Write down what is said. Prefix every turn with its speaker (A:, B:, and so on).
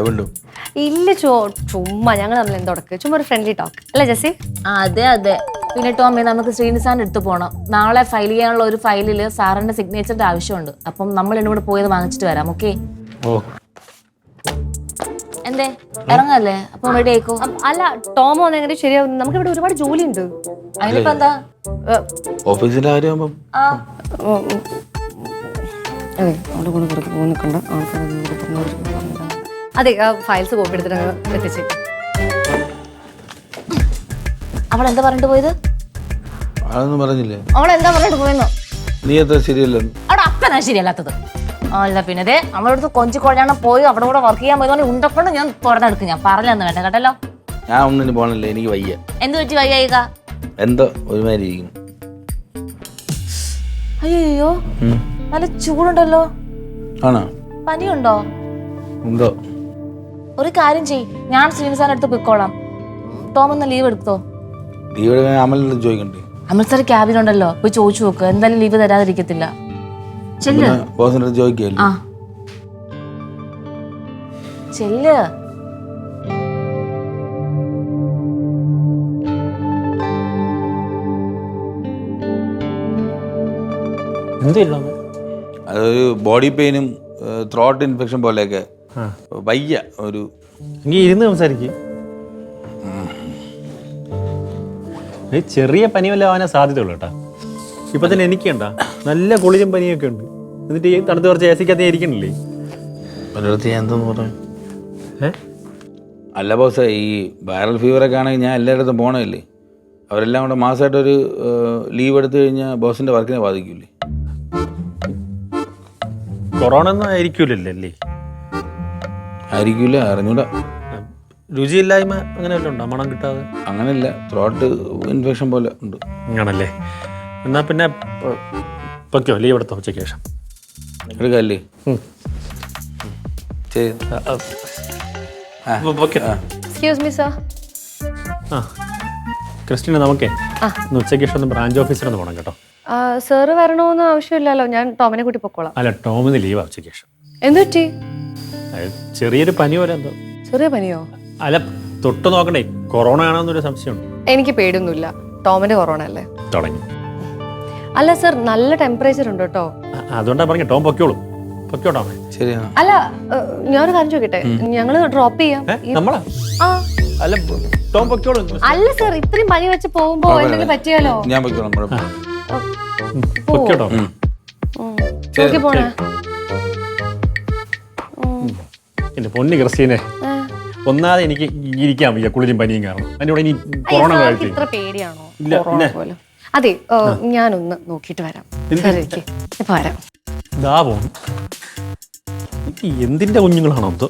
A: വീണ്ടും
B: ഇല്ല ചുമ്മാ ഞങ്ങൾ തമ്മിൽ എന്തൊടക്ക് ചുമ്മാ ഒരു ഫ്രണ്ട്ലി ടോക്ക് അല്ലേ ജെസ്സി?
C: അതെ അതെ. പിന്നെ ടോമി നമുക്ക് ശ്രീനിസാറിന്റെ അടുത്ത് പോകണം. നാളെ ഫയൽ ചെയ്യാനുള്ള ഒരു ഫയലില് സാറിന്റെ സിഗ്നേച്ചറിന്റെ ആവശ്യമുണ്ട്. അപ്പം നമ്മൾ എന്നെ കൂടെ പോയത് വാങ്ങിച്ചിട്ട് വരാം. ഓക്കെ? എന്തേ ഇറങ്ങല്ലേ? അപ്പൊ റെഡി ആയിക്കോ.
B: അല്ല ടോമോ എങ്ങനെ ശരിയാവും? നമുക്ക് ഇവിടെ ഒരുപാട് ജോലി ഉണ്ട്.
C: അതിനിപ്പോ എന്താ
A: ഓഫീസിന്റെ കാര്യമാകുമ്പം
B: അതെ ഫയൽസ് കോപ്പി എടുത്തിട്ട് എത്തിച്ച്.
C: അവളെന്താ പറഞ്ഞിട്ട് പോയത്?
A: അതൊന്നും പറഞ്ഞില്ലേ?
C: അവളെന്താ പറഞ്ഞിട്ട് പോയെന്നോ?
A: നീ അത്ര ശരിയല്ലെന്ന്.
C: അവിടെ അപ്പനാ ശരിയല്ലാത്തത്. അല്ല പിന്നെ അതെ നമ്മുടെ അടുത്ത് കൊഞ്ചി കൊഴഞ്ഞാണ് പോയി അവിടെ കൂടെ വർക്ക് ചെയ്യാൻ പോയതുകൊണ്ട് ഉണ്ടക്കൊണ്ട് ഞാൻ തുറന്നെടുക്കും. ഞാൻ പറഞ്ഞെന്ന് വേണ്ട കേട്ടല്ലോ.
A: ഞാൻ ഒന്നിന് പോകണില്ല, എനിക്ക് വയ്യ.
C: എന്ത് പറ്റി വയ്യായിക?
A: എന്തോ ഒരുമാതിരി ഇരിക്കുന്നു.
C: അയ്യോ നല്ല ചൂടുണ്ടല്ലോ.
A: ആണോ?
C: പനിയുണ്ടോ?
A: ഉണ്ടോ?
C: ഒരു കാര്യം ചെയ്, ഞാൻ ശ്രീനിസാറിന്റെ അടുത്ത് പോയിക്കോളാം. ടോം ഒന്ന് ലീവ് എടുത്തോ.
A: ലീവ് എടുക്കാൻ അമലിനോട് ചോദിക്കണ്ടേ?
C: അമൽ സാർ ക്യാബിനുണ്ടല്ലോ, പോയി ചോദിച്ചു നോക്ക്. എന്തായാലും ലീവ് തരാതിരിക്കത്തില്ല. ചെല്ല്.
A: ബോസിന്റെ അടുത്ത് ചോദിക്കല്ലേ?
C: ആ ചെല്ല്.
A: അതൊരു ബോഡി പെയിനും ത്രോട്ട് ഇൻഫെക്ഷൻ പോലെയൊക്കെ. വയ്യ ഒരു.
D: ഇരുന്ന് സംസാരിക്കും. ചെറിയ പനി വല്ല ആവാനേ സാധ്യതയുള്ളൂ കേട്ടാ. ഇപ്പൊ തന്നെ എനിക്കുണ്ടാ നല്ല കുളിരും പനിയൊക്കെ ഉണ്ട്. എന്നിട്ട് ഈ തണുത്ത് കുറച്ച് ഏസിക്കകത്ത് ഇരിക്കണില്ലേ?
A: എന്തോന്ന് പറഞ്ഞു? അല്ല ബോസ്, ഈ വൈറൽ ഫീവറൊക്കെ ആണെങ്കിൽ ഞാൻ എല്ലായിടത്തും പോകണമില്ലേ. അവരെല്ലാം കൂടെ മാസമായിട്ടൊരു ലീവ് എടുത്തു കഴിഞ്ഞാൽ ബോസിന്റെ വർക്കിനെ ബാധിക്കൂലേ?
D: കൊറോണ ഒന്നും ആയിരിക്കൂലല്ലേ?
A: ആയിരിക്കൂല, അറിഞ്ഞൂടാ.
D: രുചിയില്ലായ്മ അങ്ങനെ വല്ലതും ഉണ്ടോ? മണം കിട്ടാതെ?
A: അങ്ങനെയല്ല, ത്രോട്ട് ഇൻഫെക്ഷൻ പോലെ ഉണ്ട്.
D: ആണല്ലേ? എന്നാ പിന്നെ പൊക്കോ, ലീവ് എടുത്തോ ഉച്ചയ്ക്ക് ശേഷം.
A: എടുക്കല്ലേ? ശരി.
B: Excuse me sir.
D: ആ ക്രിസ്റ്റീന, നമുക്കേ ഇന്ന് ഉച്ചയ്ക്ക് ശേഷം ഒന്ന് ബ്രാഞ്ച് ഓഫീസിലൊന്ന് പോകണം കേട്ടോ.
B: സാറ് വരണോന്ന് ആവശ്യമില്ലല്ലോ, ഞാൻ ടോമിനെ കൂട്ടി പൊക്കോളാം.
D: അല്ല, ടോമിന് ലീവാ ഉച്ചയ്ക്ക് ശേഷം.
B: എന്ത് പറ്റി?
D: ചെറിയൊരു പനി പോലെ എന്തോ.
B: ചെറിയ പനിയോ?
D: അല്ല, തൊട്ട് നോക്കണേ, കൊറോണ ആണോന്നൊരു സംശയമുണ്ട്.
B: എനിക്ക് പേടിയൊന്നുമില്ല, ടോമിന്റെ കൊറോണ അല്ലേ.
D: തുടങ്ങി.
B: അല്ല സർ, നല്ല ടെമ്പറേച്ചർ ഉണ്ട് കേട്ടോ.
D: അതുകൊണ്ടാ പറഞ്ഞ ടോം പൊക്കോളൂ. പൊക്കോട്ടോ.
A: ശരിയാ.
B: അല്ല ഞാനൊരു കാര്യം ചോദിക്കട്ടെ, ഞങ്ങള് ഡ്രോപ്പ് ചെയ്യാം.
D: നമ്മളാ? അല്ല, ടോം പൊക്കോളൂ.
B: അല്ല സർ, ഇത്രയും പനി വെച്ച് പോകുമ്പോ എന്തെങ്കിലും പറ്റിയാലോ?
A: ഞാൻ പൊക്കോളാം.
D: പൊക്കോട്ടോ.
B: പോണേ.
D: എന്റെ പൊന്നി ക്രിസ്റ്റീനെ, ഒന്നാതെ എനിക്ക് ഇരിക്കാൻ വയ്യ, കുളിരും പനിയും കാരണം. അതിന്റെ കൂടെ ഇനി കൊറോണ
B: ഇത്ര പേടിയാണോ?
D: ഇല്ല.
B: അതെ, ഞാനൊന്ന് നോക്കിട്ട് വരാം. വരാം.
D: ഇതാ പോന്നു. എന്തിന്റെ കുഞ്ഞുങ്ങളാണോ എന്തോ.